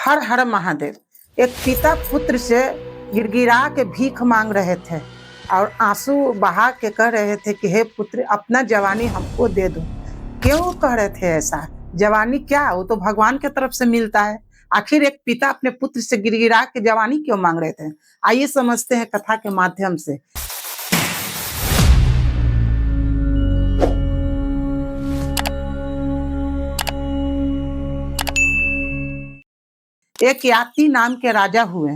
हर हर महादेव। एक पिता पुत्र से गिड़गिड़ा के भीख मांग रहे थे और आंसू बहा के कह रहे थे कि हे पुत्र, अपना जवानी हमको दे दो। क्यों कह रहे थे ऐसा? जवानी क्या, वो तो भगवान की तरफ से मिलता है। आखिर एक पिता अपने पुत्र से गिड़गिड़ा के जवानी क्यों मांग रहे थे? आइए समझते हैं कथा के माध्यम से। एक याति नाम के राजा हुए।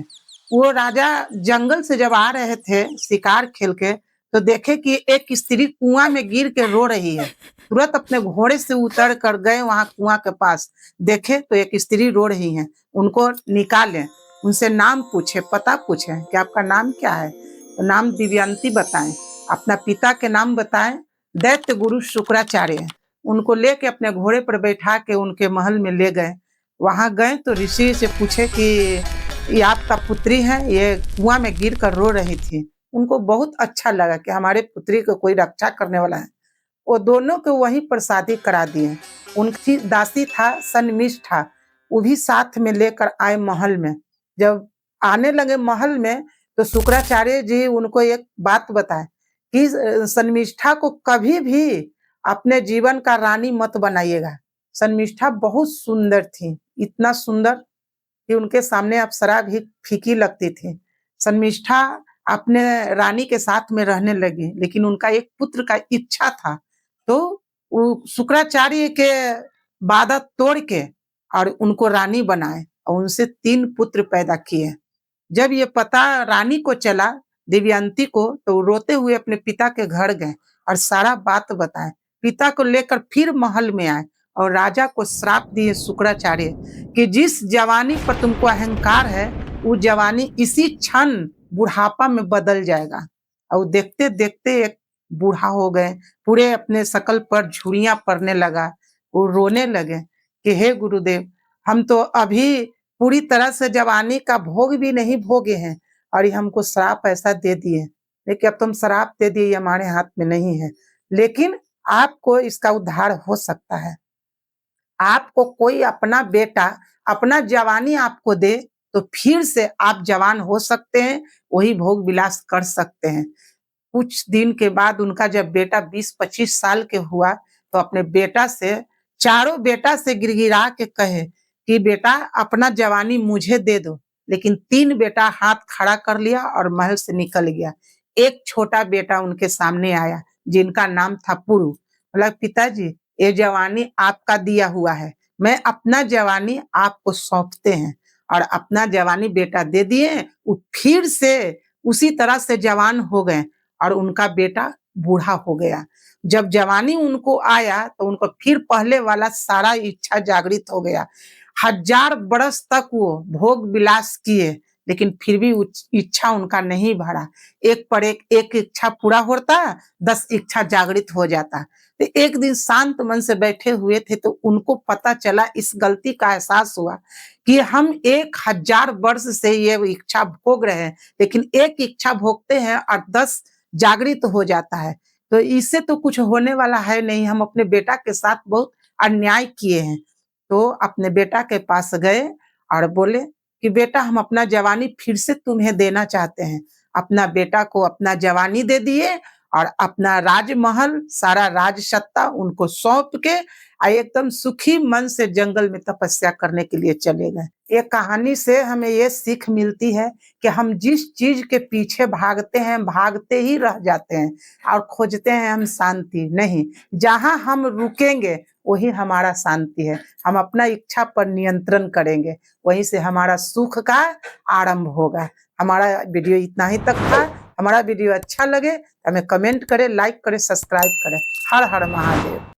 वो राजा जंगल से जब आ रहे थे शिकार खेल के, तो देखे कि एक स्त्री कुआं में गिर के रो रही है। तुरंत अपने घोड़े से उतर कर गए वहां कुआं के पास। देखे तो एक स्त्री रो रही है। उनको निकाले, उनसे नाम पूछे, पता पूछे कि आपका नाम क्या है। तो नाम दिव्यंती बताएं, अपना पिता के नाम बताएं। दैत्य गुरु शुक्राचार्य। उनको लेके अपने घोड़े पर बैठा के उनके महल में ले गए। वहां गए तो ऋषि से पूछे कि ये आपका पुत्री है, ये कुआं में गिर कर रो रही थी। उनको बहुत अच्छा लगा कि हमारे पुत्री को कोई रक्षा करने वाला है। वो दोनों को वहीं पर शादी करा दिए। उनकी दासी था सन्मिष्ठा, वो भी साथ में लेकर आए महल में। जब आने लगे महल में तो शुक्राचार्य जी उनको एक बात बताए कि सन्मिष्ठा को कभी भी अपने जीवन का रानी मत बनाइएगा। सन्मिष्ठा बहुत सुंदर थी, इतना सुंदर कि उनके सामने अप्सरा भी फीकी लगती थी। सन्मिष्ठा अपने रानी के साथ में रहने लगी, लेकिन उनका एक पुत्र का इच्छा था। तो वो शुक्राचार्य के वादा तोड़ के और उनको रानी बनाए और उनसे 3 पुत्र पैदा किए। जब ये पता रानी को चला, दिव्यंती को, तो रोते हुए अपने पिता के घर गए और सारा बात बताए। पिता को लेकर फिर महल में आए और राजा को श्राप दिए शुक्राचार्य कि जिस जवानी पर तुमको अहंकार है, वो जवानी इसी क्षण बुढ़ापा में बदल जाएगा। और देखते देखते एक बूढ़ा हो गए, पूरे अपने शकल पर झुर्रियां पड़ने लगा। वो रोने लगे कि हे गुरुदेव, हम तो अभी पूरी तरह से जवानी का भोग भी नहीं भोगे हैं और ये हमको श्राप ऐसा दे दिए। लेकिन अब तुम श्राप दे दिए, ये हमारे हाथ में नहीं है, लेकिन आपको इसका उद्धार हो सकता है। आपको कोई अपना बेटा अपना जवानी आपको दे तो फिर से आप जवान हो सकते हैं, वही भोग विलास कर सकते हैं। कुछ दिन के बाद उनका जब बेटा 20-25 साल के हुआ तो अपने बेटा से, चारों बेटा से गिड़गिड़ा के कहे कि बेटा अपना जवानी मुझे दे दो। लेकिन 3 बेटा हाथ खड़ा कर लिया और महल से निकल गया। एक छोटा बेटा उनके सामने आया जिनका नाम था पुरु। बोला, पिताजी ये जवानी आपका दिया हुआ है, मैं अपना जवानी आपको सौंपते हैं। और अपना जवानी बेटा दे दिए, वो फिर से उसी तरह से जवान हो गए और उनका बेटा बूढ़ा हो गया। जब जवानी उनको आया तो उनको फिर पहले वाला सारा इच्छा जागृत हो गया। 1000 बरस तक वो भोग विलास किए, लेकिन फिर भी इच्छा उनका नहीं भरा। एक पर एक इच्छा पूरा होता, 10 इच्छा जागृत हो जाता। तो एक दिन शांत मन से बैठे हुए थे तो उनको पता चला, इस गलती का एहसास हुआ कि हम 1000 वर्ष से ये इच्छा भोग रहे हैं, लेकिन एक इच्छा भोगते हैं और 10 जागृत हो जाता है। तो इससे तो कुछ होने वाला है नहीं, हम अपने बेटा के साथ बहुत अन्याय किए हैं। तो अपने बेटा के पास गए और बोले कि बेटा, हम अपना जवानी फिर से तुम्हें देना चाहते हैं। अपना बेटा को अपना जवानी दे दिए और अपना राजमहल, सारा राज सत्ता उनको सौंप के एकदम सुखी मन से जंगल में तपस्या करने के लिए चले गए। ये कहानी से हमें ये सीख मिलती है कि हम जिस चीज के पीछे भागते हैं, भागते ही रह जाते हैं और खोजते हैं हम शांति नहीं। जहां हम रुकेंगे वही हमारा शांति है। हम अपना इच्छा पर नियंत्रण करेंगे, वहीं से हमारा सुख का आरंभ होगा। हमारा वीडियो इतना ही तक था। हमारा वीडियो अच्छा लगे हमें कमेंट करें, लाइक करें, सब्सक्राइब करें। हर हर महादेव।